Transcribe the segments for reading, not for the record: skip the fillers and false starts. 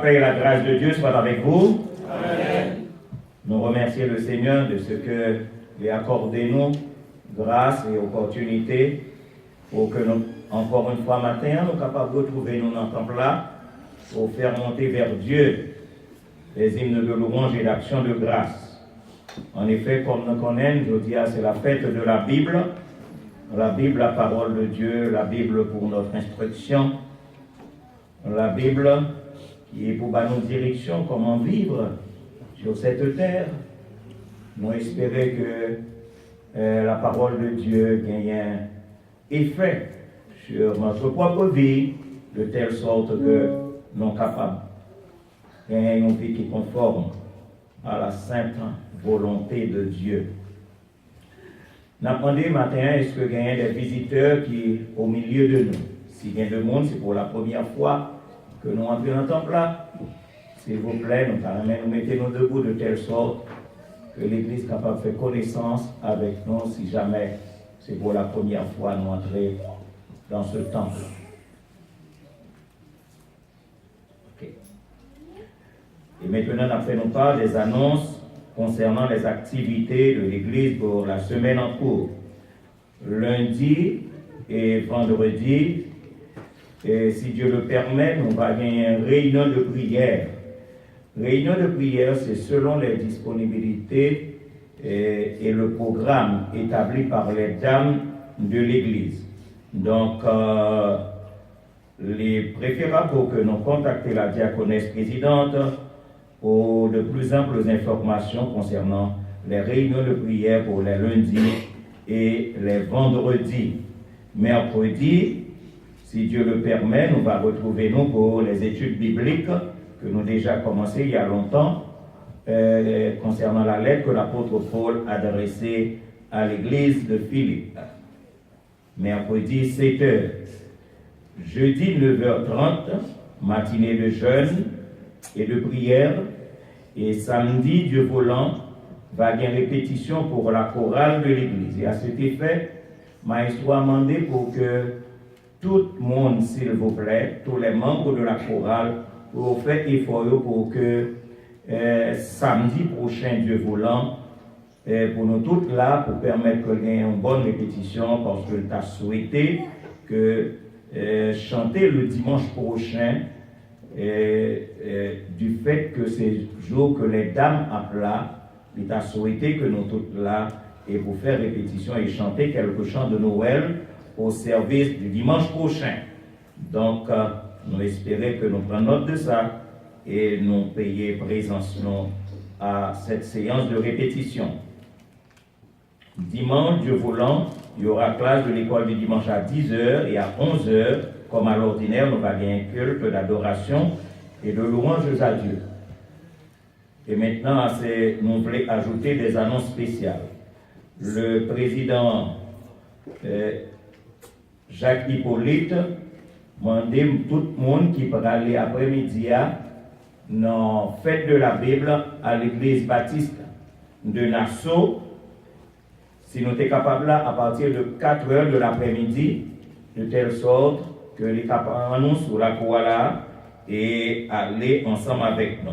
paix et la grâce de Dieu soient avec vous. Amen. Nous remercions le Seigneur de ce qu'il a accordé nous grâce et opportunité pour que nous, encore une fois matin, nous sommes capables de retrouver nous dans le temple là pour faire monter vers Dieu les hymnes de louange et d'action de grâce. En effet, comme nous connaissons, je dis, c'est la fête de la Bible, la parole de Dieu, la Bible pour notre instruction, la Bible qui est pour nos directions, comment vivre sur cette terre. Nous espérons que la parole de Dieu gagne un effet sur notre propre vie, de telle sorte que nous sommes capables de gagner une vie qui est conforme à la sainte volonté de Dieu. Nous avons demandé matin, est-ce que il y a des visiteurs qui au milieu de nous? S'il y a de monde, c'est pour la première fois que nous entrons dans le temple là. S'il vous plaît, nous mettons nous debout de telle sorte que l'Église est capable de faire connaissance avec nous si jamais c'est pour la première fois nous entrer dans ce temple. Okay. Et maintenant, nous faisons part des annonces concernant les activités de l'Église pour la semaine en cours. Lundi et vendredi, et si Dieu le permet, nous allons gagner une réunion de prière. Réunion de prière, c'est selon les disponibilités et le programme établi par les dames de l'Église. Donc, les préférables pour que nous contactions la diaconesse présidente pour de plus amples informations concernant les réunions de prière pour les lundis et les vendredis. Mercredi, si Dieu le permet, nous allons retrouver nous pour les études bibliques que nous avons déjà commencé il y a longtemps concernant la lettre que l'apôtre Paul a adressée à l'église de Philippe. Mercredi 7h. Jeudi 9h30, matinée de jeûne et de prière. Et samedi, Dieu voulant, va y avoir une répétition pour la chorale de l'église. Et à cet effet, Maestro a demandé pour que tout le monde, s'il vous plaît, tous les membres de la chorale, pour faire effort pour que samedi prochain, Dieu voulant, pour nous tous là, pour permettre qu'il y ait une bonne répétition, parce que tu as souhaité que chanter le dimanche prochain, du fait que c'est le jour que les dames appellent, il t'a souhaité que nous tous là, et pour faire répétition et chanter quelques chants de Noël au service du dimanche prochain. Donc, nous espérons que nous prenons note de ça et nous payons présence à cette séance de répétition. Dimanche, Dieu voulant, il y aura classe de l'école du dimanche à 10h et à 11h, comme à l'ordinaire, nous allons un culte d'adoration et de louanges à Dieu. Et maintenant, nous voulons ajouter des annonces spéciales. Le président Jacques Hippolyte m'a demandé tout le monde qui peut aller après-midi dans la fête de la Bible à l'église baptiste de Nassau. Si nous sommes capables là, à partir de 4h de l'après-midi, de telle sorte que les capables nous sur la cour là et aller ensemble avec nous.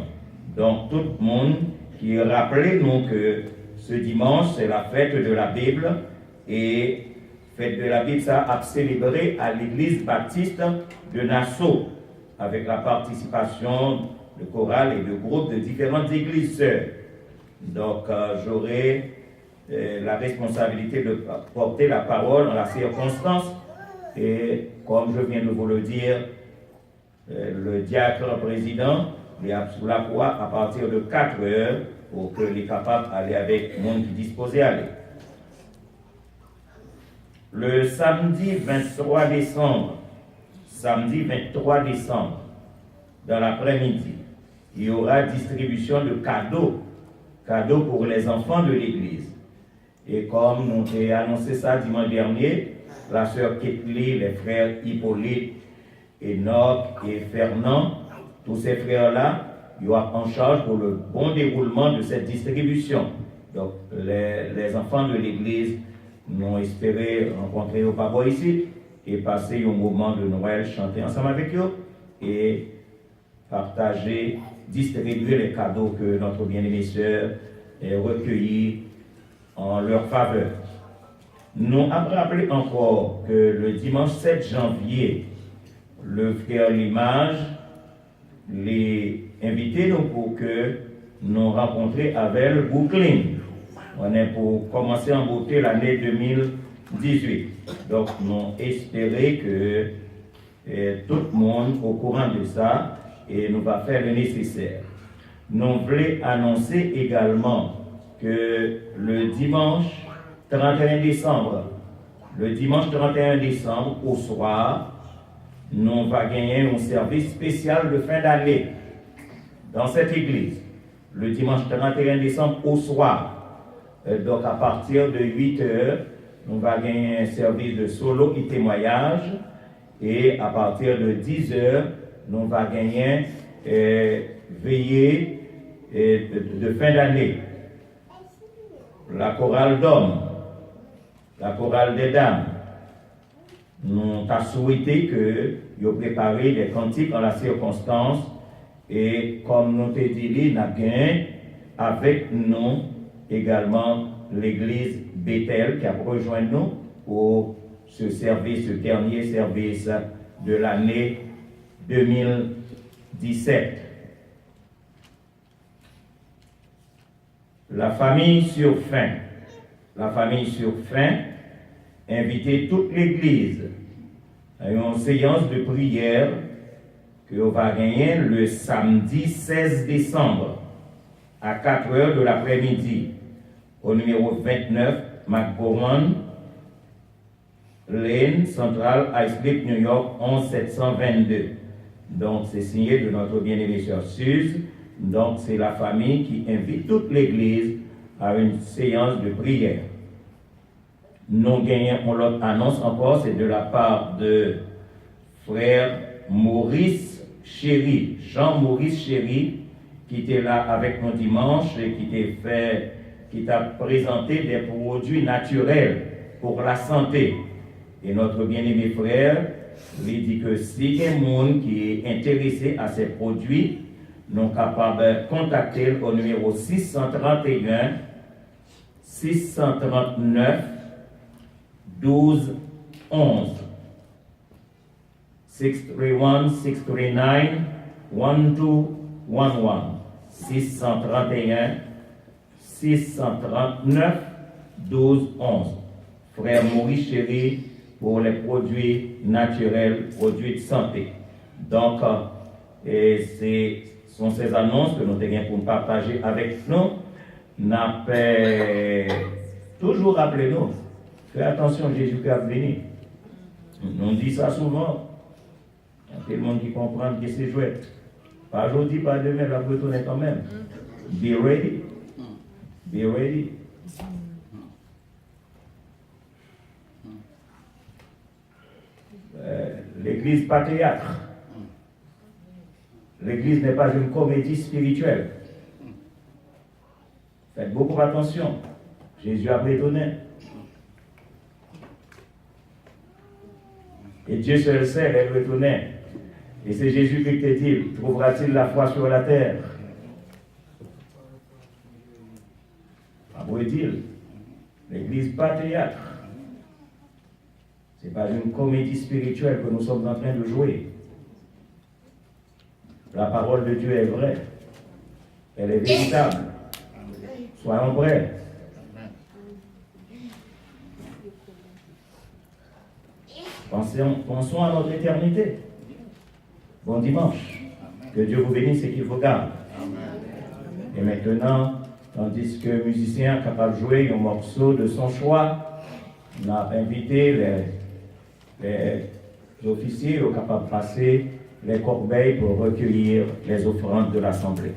Donc tout le monde qui rappelez nous que ce dimanche c'est la fête de la Bible et fête de la Bible ça a célébré à l'église baptiste de Nassau avec la participation de chorale et de groupes de différentes églises sœurs. Donc j'aurai la responsabilité de porter la parole en la circonstance et comme je viens de vous le dire, le diacre président est sous la croix à partir de 4h pour que les capables d'aller avec le monde qui disposait à aller. Le samedi 23 décembre, dans l'après-midi, il y aura distribution de cadeaux pour les enfants de l'église. Et comme nous avons annoncé ça dimanche dernier, la sœur Ketli, les frères Hippolyte, Enoch et Fernand, tous ces frères-là, ils sont en charge pour le bon déroulement de cette distribution. Donc, les enfants de l'église nous espéré rencontrer au papa ici et passer un moment de Noël, chanter ensemble avec eux et partager, distribuer les cadeaux que notre bien-aimée sœur a recueillis en leur faveur. Nous avons rappelé encore que le dimanche 7 janvier, le frère Limage les invités pour que nous rencontrions avec Brooklyn. On est pour commencer en beauté l'année 2018. Donc, nous espérons que tout le monde est au courant de ça et nous va faire le nécessaire. Nous voulons annoncer également que le dimanche 31 décembre, au soir, nous va gagner un service spécial de fin d'année dans cette église. Le dimanche 31 décembre au soir. Donc à partir de 8 heures, nous va gagner un service de solo et témoignage. Et à partir de 10 heures, nous va gagner veillée de fin d'année. La chorale d'hommes, la chorale des dames, nous avons souhaité que vous prépariez des cantiques en la circonstance et comme nous t'ai dit, nous avons avec nous également l'église Bethel qui a rejoint nous pour ce service, ce dernier service de l'année 2017. La famille sur faim. Invitez toute l'église à une séance de prière que l'on va gagner le samedi 16 décembre à 4 heures de l'après-midi au numéro 29 McGowan Lane, Central Islip, New York 11722. Donc c'est signé de notre bien-aimée sœur Suze. Donc c'est la famille qui invite toute l'église à une séance de prière. Nous gagnons l'autre annonce encore, c'est de la part de frère Maurice Chéry, Jean-Maurice Chéry, qui était là avec nous dimanche et qui t'a présenté des produits naturels pour la santé. Et notre bien-aimé frère lui dit que si il y a un monde qui est intéressé à ces produits, nous sommes capables de contacter au numéro 631 639 12 11 631 639 1211 631 639 12 11. Frère Maurice Chéry pour les produits naturels, produits de santé. Donc, ce sont ces annonces que nous devons pour partager avec nous. Toujours rappelez-nous, faites attention, Jésus-Christ est venu. On dit ça souvent. Il y a tout le monde qui comprend que c'est jouet. Pas aujourd'hui, pas demain, la retourner quand même. Be ready. Be ready. L'église pas théâtre. L'église n'est pas une comédie spirituelle. Faites beaucoup attention. Jésus a prédonné. Et Dieu seul sait, elle retournait. Et c'est Jésus qui te dit, trouvera-t-il la foi sur la terre? À vrai dire, l'église pas théâtre. Ce n'est pas une comédie spirituelle que nous sommes en train de jouer. La parole de Dieu est vraie. Elle est véritable. Soyons prêts. Pensons à notre éternité. Bon dimanche. Que Dieu vous bénisse et qu'il vous garde. Et maintenant, tandis que le musicien est capable de jouer un morceau de son choix, on a invité les officiers sont capables de passer les corbeilles pour recueillir les offrandes de l'Assemblée.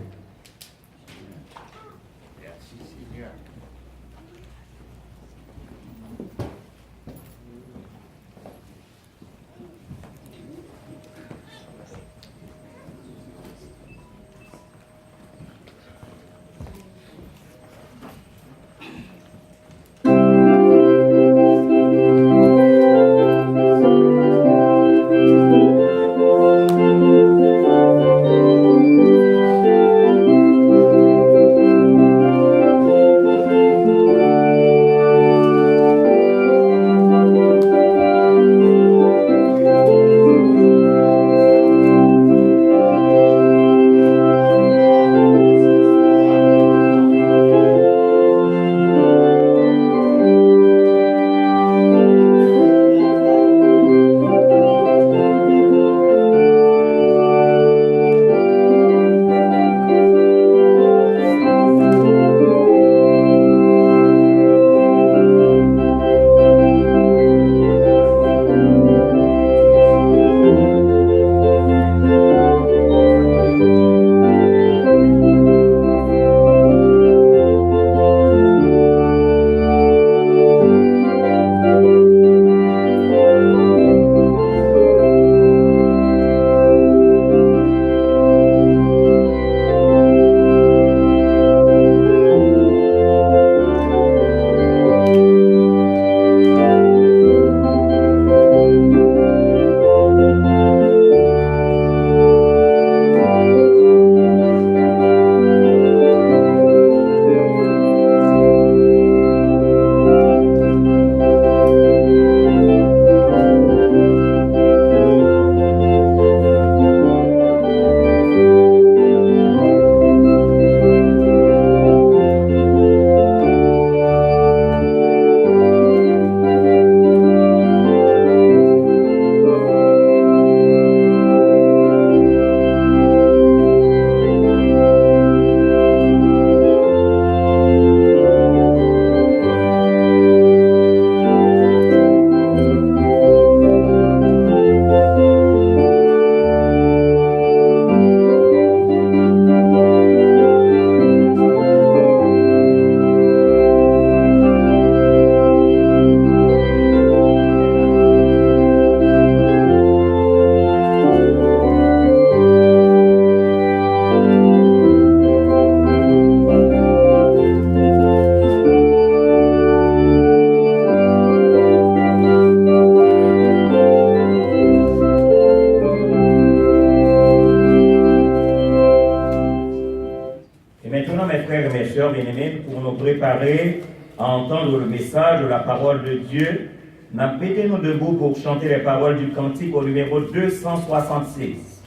préparer à entendre le message de la parole de Dieu. Mettez-nous debout pour chanter les paroles du cantique au numéro 266.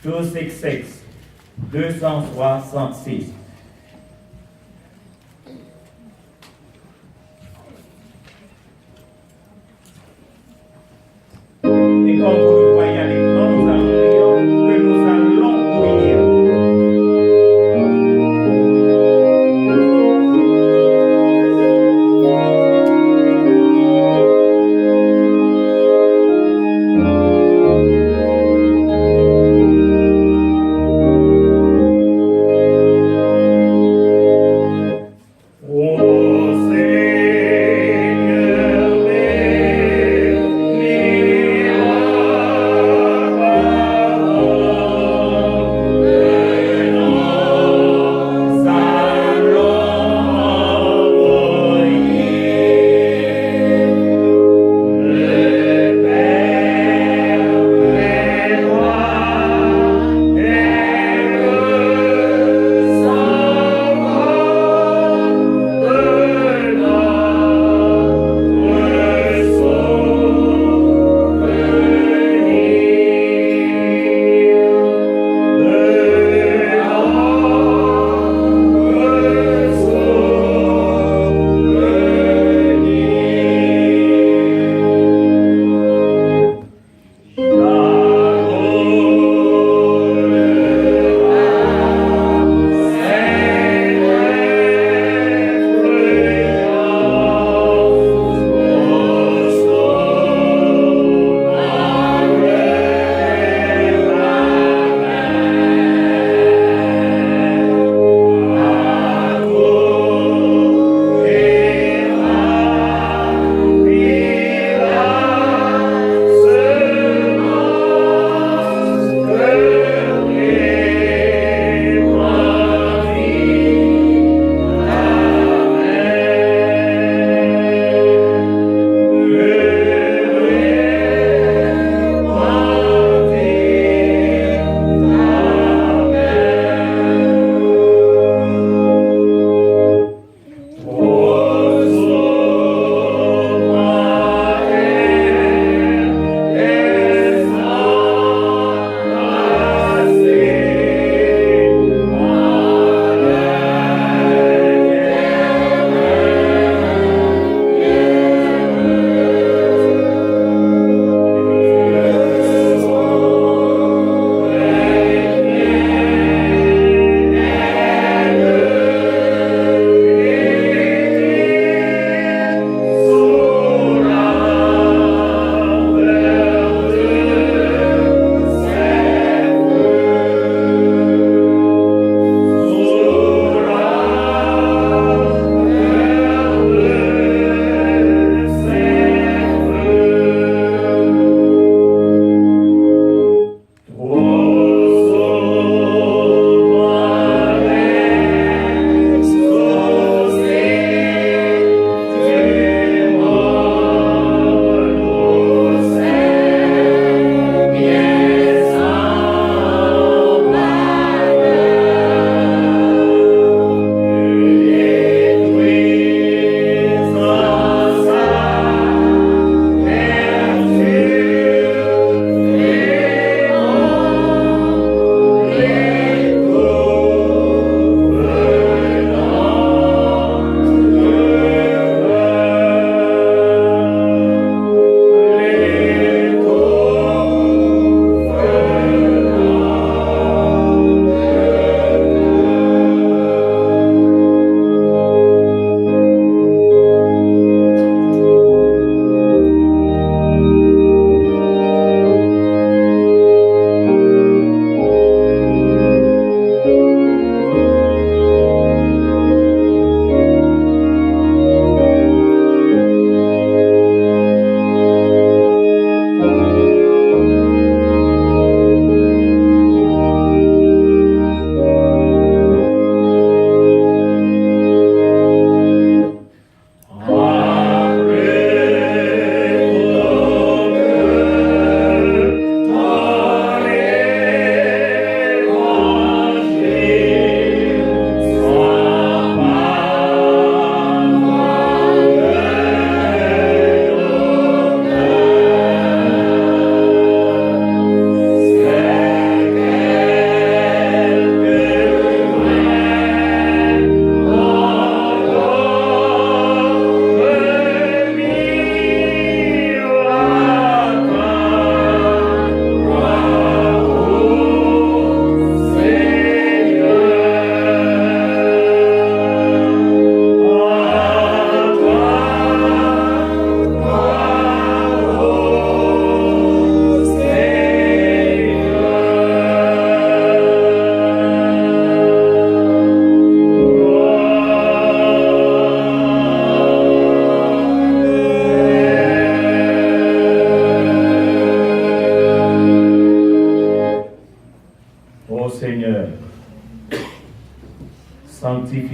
266. 266. Et comme vous le voyez à l'écran, nous allons dire que nous allons prier. Seigneur, bénis-moi.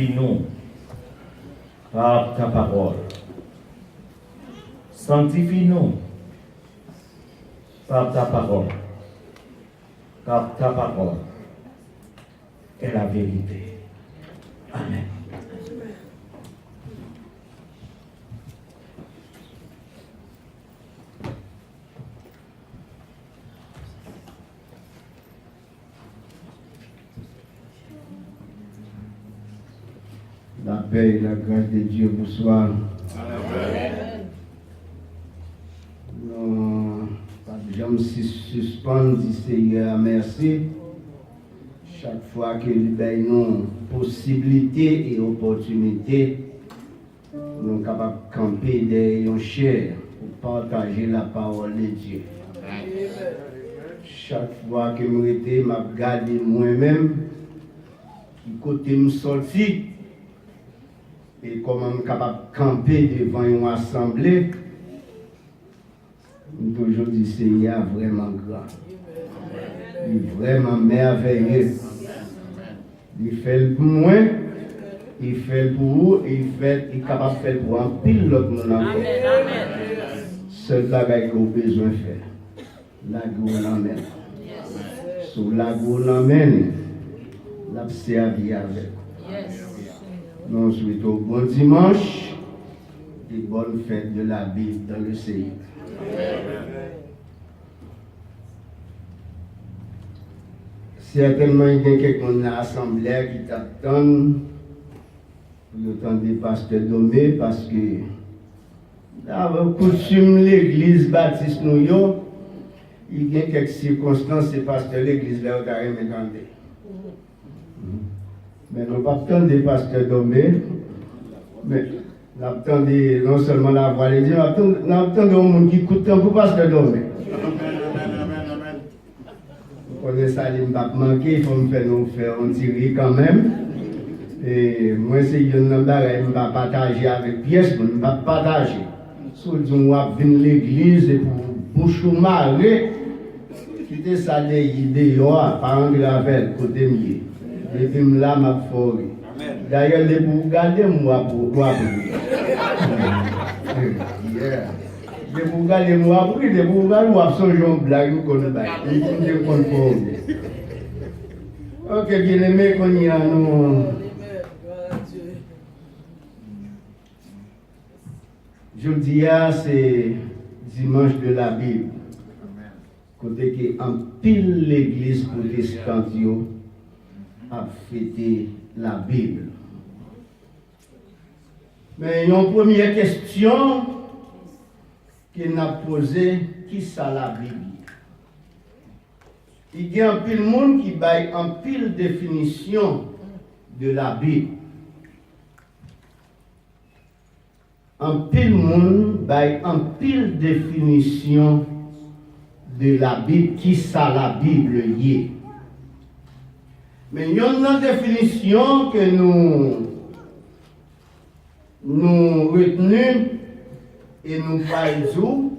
Sanctifie-nous par ta parole. Sanctifie-nous par ta parole. Car ta parole est la vérité. Amen. La paix et la grâce de Dieu vous soient. Amen. Non, pas de jamais suspendre, dit Seigneur, merci. Chaque fois que nous avons possibilité et opportunité, nous sommes capables de camper derrière une chair pour partager la parole de Dieu. Chaque fois que nous étions, je regarde moi-même, qui côté nous sorti, et comment nous sommes capables de camper devant une assemblée. Nous toujours dit Seigneur vraiment grand. Il est vraiment merveilleux. Il fait pour moi, il fait pour vous, il est capable de faire pour un pile l'autre monde encore. Seul bagage qu'on a besoin de faire. La goût l'emmène. Sous la goût l'emmène, la servi avec. Nous souhaitons bon dimanche et bonne fête de la Bible dans le Seigneur. Certainement, il y a quelqu'un dans l'assemblée qui t'attend pour entendre le pasteur Domé parce que dans la coutume de l'église baptiste, il y a quelques circonstances, c'est parce que l'église là, on a rien entendu. Mais nous pas attendre le pasteur Domé, mais nous attendons non seulement la voix de Dieu, nous attendons un monde qui écoute tant pour pasteur Domé. Vous connaissez ça, il ne va pas manquer, il faut me faire un tiré quand même. Et moi, c'est une chose je ne vais pas partager avec pièce, je ne vais pas partager. Si on va venir à l'église et pour boucher marrer, quitter ça des idées, par un gravel, côté mieux. Et puis là, ma forêt. D'ailleurs, les pour regarder, moi, pour voir. Les pour regarder, moi, pour les pour regarder, moi, son genre blague, nous connaissons pas. Nous connaissons pas. Ok, bien aimé, qu'on y a, nous. Jeudi, c'est dimanche de la Bible. Côté qui en pile l'église protestante a fêté la Bible. Mais il y a une première question qu'il a posée, qui ça la Bible? Il y a un pile monde qui baille en pile définition de la Bible. En pile monde baille en pile définition de la Bible, qui ça la Bible y est. Mais il y a une définition que nous retenons et nous parlons.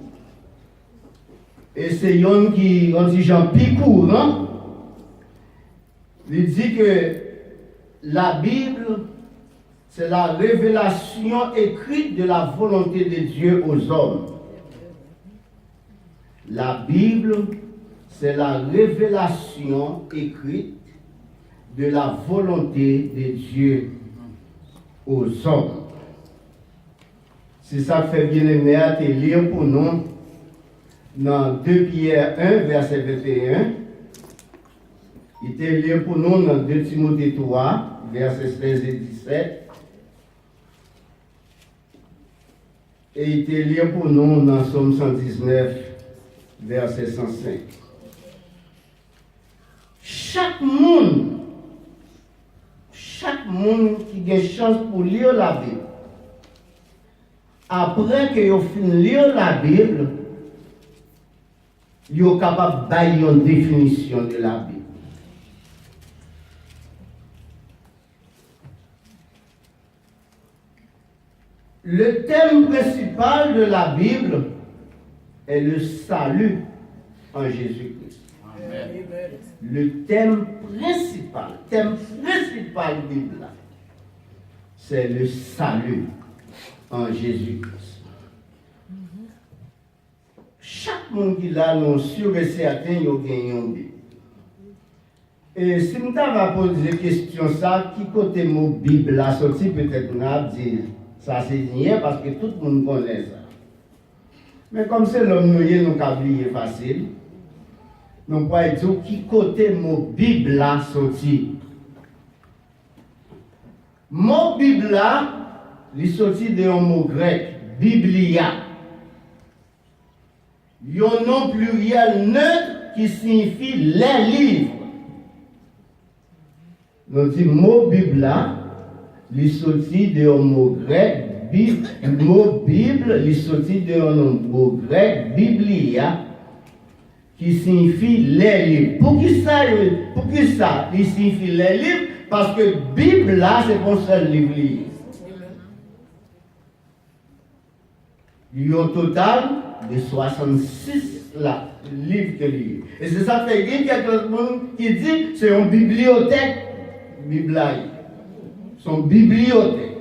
Et c'est une qui, on dit Jean Picourt, non? Il dit que la Bible, c'est la révélation écrite de la volonté de Dieu aux hommes. La Bible, c'est la révélation écrite de la volonté de Dieu aux hommes. C'est ça que fait bien aimer à te lire pour nous dans 2 Pierre 1, verset 21. Il te lire pour nous dans 2 Timothée 3, verset 16 et 17. Et il te lire pour nous dans Somme 119, verset 105. Chaque monde qui a chance pour lire la Bible, après que vous finissez de lire la Bible, vous êtes capable de donner une définition de la Bible. Le thème principal de la Bible est le salut en Jésus-Christ. Le thème principal de la Bible, c'est le salut en Jésus-Christ. Chaque monde qui l'a, nous sûr et certain, il a gagné une Bible. Et si nous avons posé la question, ça, qui côté mot Bible là sorti, peut-être nous avons dit ça c'est rien parce que tout le monde connaît ça. Mais comme c'est l'homme nous avons oublié facile, nous pouvons dire qui côté mot Bible là sorti. Mot Bible là, il sorti d'un mot grec, Biblia. Il y a un nom pluriel neutre qui signifie les livres. Nous dit mot Bible là, il sorti d'un mot grec, le mot Bible, il sorti d'un mot grec, Biblia, qui signifie les livres. Pour qui ça, il signifie les livres? Parce que Bible là, c'est pas un seul livre. Il y a un total de 66 là, livres que lire. Et c'est ça fait qu'il y a quelqu'un qui dit c'est une bibliothèque. Bible, son bibliothèque.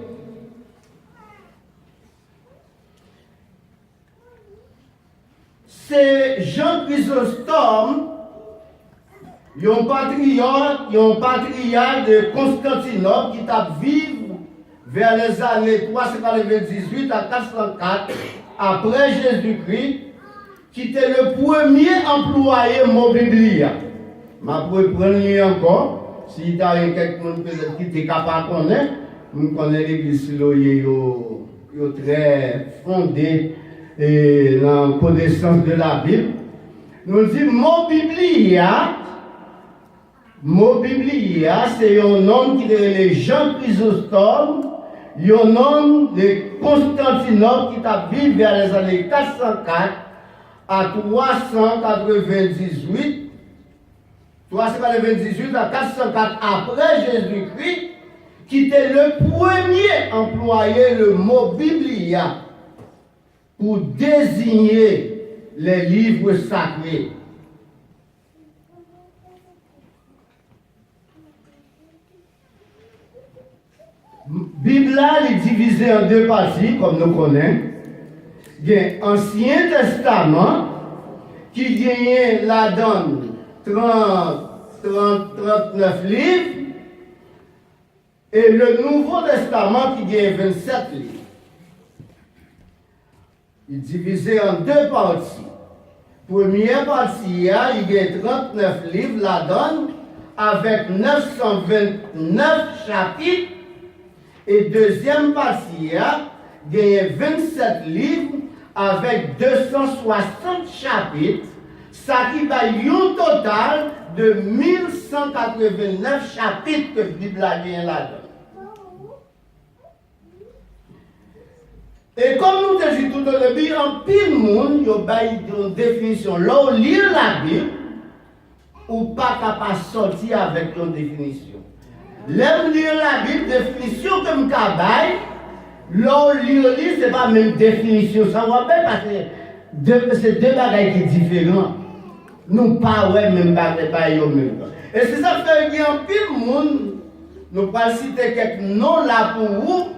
C'est Jean Chrysostome, un patriarche de Constantinople qui a vécu vers les années 398 à 404 après Jésus-Christ, qui était le premier employé mot Biblia. Je vais prendre encore. Si il y a quelqu'un qui est capable de connaître, nous connaissons l'église très fondée dans la connaissance de la Bible. Nous disons mot Biblia, c'est un homme qui est Jean Chrysostome, un homme de Constantinople qui a vécu vers les années 404 à 398. 398 à 404 après Jésus-Christ, qui était le premier employé le mot Biblia pour désigner les livres sacrés. Biblia est divisée en deux parties, comme nous connaissons. Il y a l'Ancien Testament qui gagne la donne 39 livres, et le Nouveau Testament qui gagne 27 livres. Il est divisé en deux parties. Première partie, il y a 39 livres, la donne, avec 929 chapitres, et deuxième partie, il y a 27 livres, avec 260 chapitres, ça qui va un total de 1189 chapitres que la Bible a gagné là-dedans. Et comme nous disons tout au début, en pile monde, il y a une définition. Là, on lit la Bible, ou pas capable de sortir avec une définition. Là, on lit la Bible, définition comme Kabaï, là, on lit, c'est pas la même définition. Ça va bien parce que c'est deux bagages qui sont différents. Nous pas ouais même pas même. Et c'est ça fait qu'il y a un pile monde, nous pas citer quelques noms là pour vous,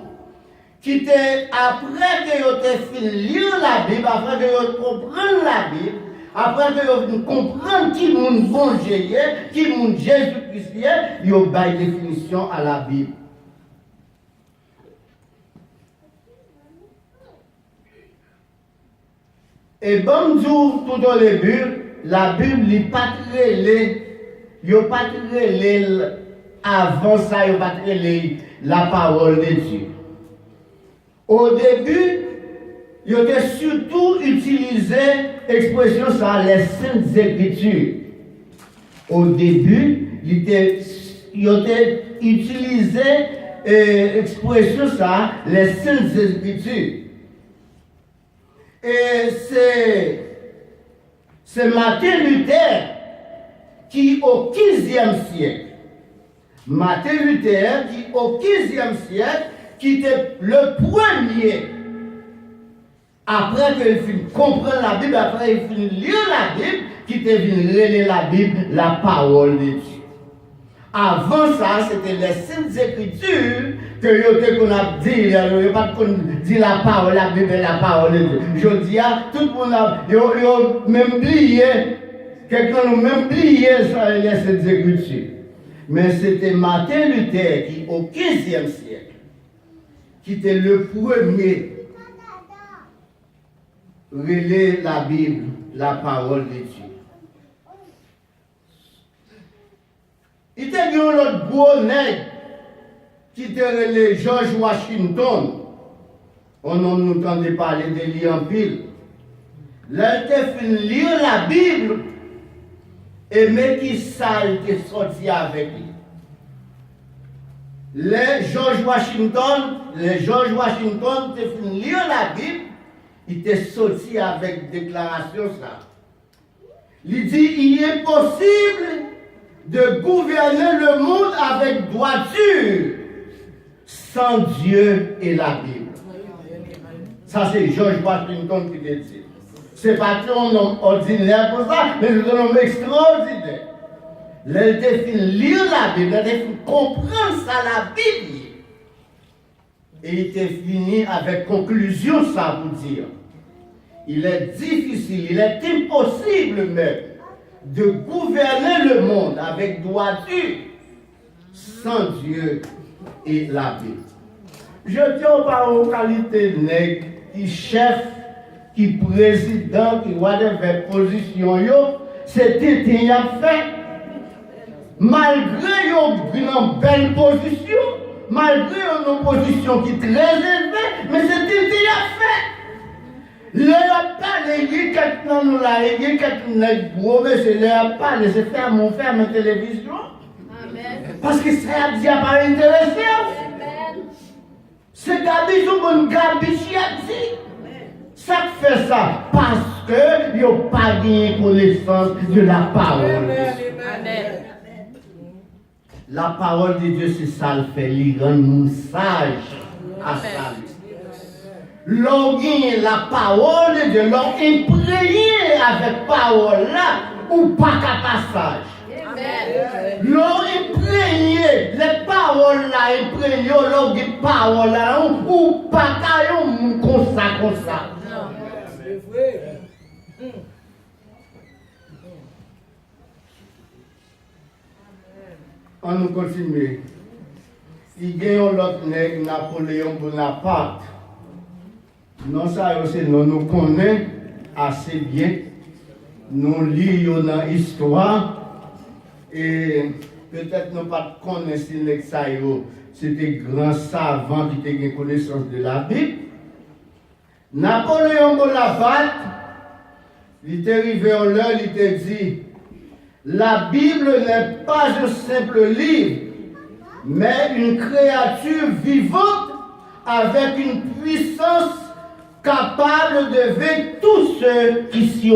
qui était après que vous avez fini lire la Bible, après que vous compreniez la Bible, après que vous compreniez qui monde bon Dieu, qui monde Jésus-Christ, vous avez une définition à la Bible. Et bon jour tout au début, la Bible n'est pas très avant ça, il n'est pas très la parole de Dieu. Au début, il a surtout utilisé l'expression ça, les Saintes Écritures. Au début, il a utilisé l'expression ça, les Saintes Écritures. Et c'est Martin Luther qui, au XVe siècle, qui était le premier, après qu'il finit comprendre la Bible, après qu'il finit lire la Bible, qui était venu lire la Bible, la parole de Dieu. Avant ça, c'était les Saintes Écritures que yo qu'on a dit, yo pas qu'on dit la parole, la Bible, la parole de Dieu. Je dis à tout le monde, yo même oublié, quelqu'un nous même oublié cette écriture. Mais c'était Martin Luther qui, au XVe siècle, qui était le premier relais la Bible, la parole de Dieu. Il était un autre gros nègre qui était relais George Washington. On nous entendait parler de lui en pile. Là, il était fait lire la Bible et mais qui ça il était sorti avec lui. Les George Washington était fait lire la Bible, il était sorti avec déclaration ça. Il dit il est possible de gouverner le monde avec droiture sans Dieu et la Bible. Ça c'est George Washington qui dit. C'est pas un homme ordinaire pour ça, mais c'est un homme extraordinaire. Il a fait lire la Bible, il a fait comprendre ça la Bible. Et il était fini avec conclusion ça pour dire. Il est difficile, il est impossible même de gouverner le monde avec droiture sans Dieu et la Bible. Je tiens pas aux qualités nègres, qui chef, qui président, qui whatever position, c'était qu'il a fait. Malgré une belle position, malgré une opposition qui est très élevée, mais c'était qu'il a fait. Il a parlé, il y a quelqu'un nous là, il y a quelqu'un gros, mais c'est leur parler, c'est faire mon télévision. Amen. Parce que ça a déjà pas intéressé. C'est Gabi, c'est bon Gabi qui a dit. Ça fait ça parce que ils n'ont pas gagné connaissance de la parole. Amen. La parole de Dieu, c'est ça le fait, il rend nous sages à salut. L'on gagne la parole de Dieu, l'on imprégné avec parole là, ou pas qu'à passage. L'on imprégné, les paroles là, imprégné, l'on dit parole là, ou pas qu'à yon comme ça. C'est vrai. On nous continue. Il y a un autre nègre, Napoléon Bonaparte. Non, ça, c'est nous connaissons assez bien. Nous lisons dans l'histoire. Et peut-être nous ne connaissons pas ça. C'était grand savant qui avait connaissance de la Bible. Napoléon Bonaparte, il est arrivé en l'heure, il était dit. La Bible n'est pas un simple livre, mais une créature vivante avec une puissance capable de vaincre tous ceux qui s'y